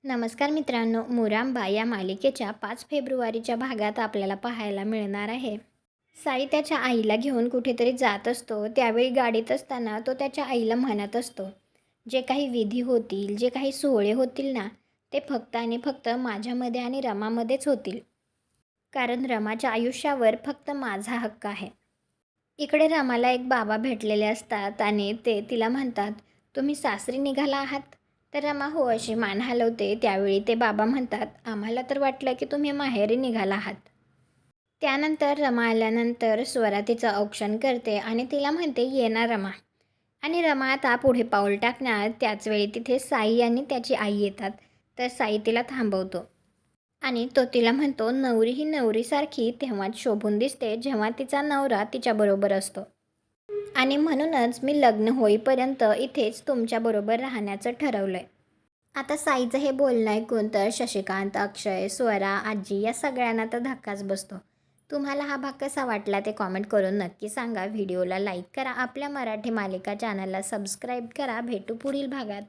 नमस्कार मित्रांनो, मुरांबा या मालिकेच्या 5 फेब्रुवारीच्या भागात आपल्याला पाहायला मिळणार आहे. साई त्याच्या आईला घेऊन कुठेतरी जात असतो. त्यावेळी गाडीत असताना तो त्याच्या आईला म्हणत असतो, जे काही विधी होतील, जे काही सोहळे होतील ना, ते फक्त आणि फक्त माझ्यामध्ये आणि रमामध्येच होतील. कारण रमाच्या आयुष्यावर फक्त माझा हक्क आहे. इकडे रमाला एक बाबा भेटलेले असतात आणि ते तिला म्हणतात, तुम्ही सासरी निघाला आहात? तर रमा हो अशी मान हलवते. त्यावेळी ते बाबा म्हणतात, आम्हाला तर वाटलं की तुम्ही माहेरी निघाला आहात. त्यानंतर रमा आल्यानंतर स्वरा तिचं औक्षण करते आणि तिला म्हणते, ये ना रमा. आणि रमा आता पुढे पाऊल टाकणार त्याचवेळी तिथे साई आणि त्याची आई येतात. तर साई तिला थांबवतो आणि तो तिला म्हणतो, नवरी ही नवरीसारखी तेव्हाच शोभून दिसते जेव्हा तिचा नवरा तिच्याबरोबर असतो. आणि म्हणूनच मी लग्न होईपर्यंत इथेच तुमच्याबरोबर राहण्याचं ठरवलंय. आता साईचं हे बोलणं ऐकून तर शशिकांत, अक्षय, स्वरा, आजी या सगळ्यांना तर धक्काच बसतो. तुम्हाला हा भाग कसा वाटला ते कॉमेंट करून नक्की सांगा. व्हिडिओला लाईक करा. आपल्या मराठी मालिका चॅनलला सबस्क्राईब करा. भेटू पुढील भागात.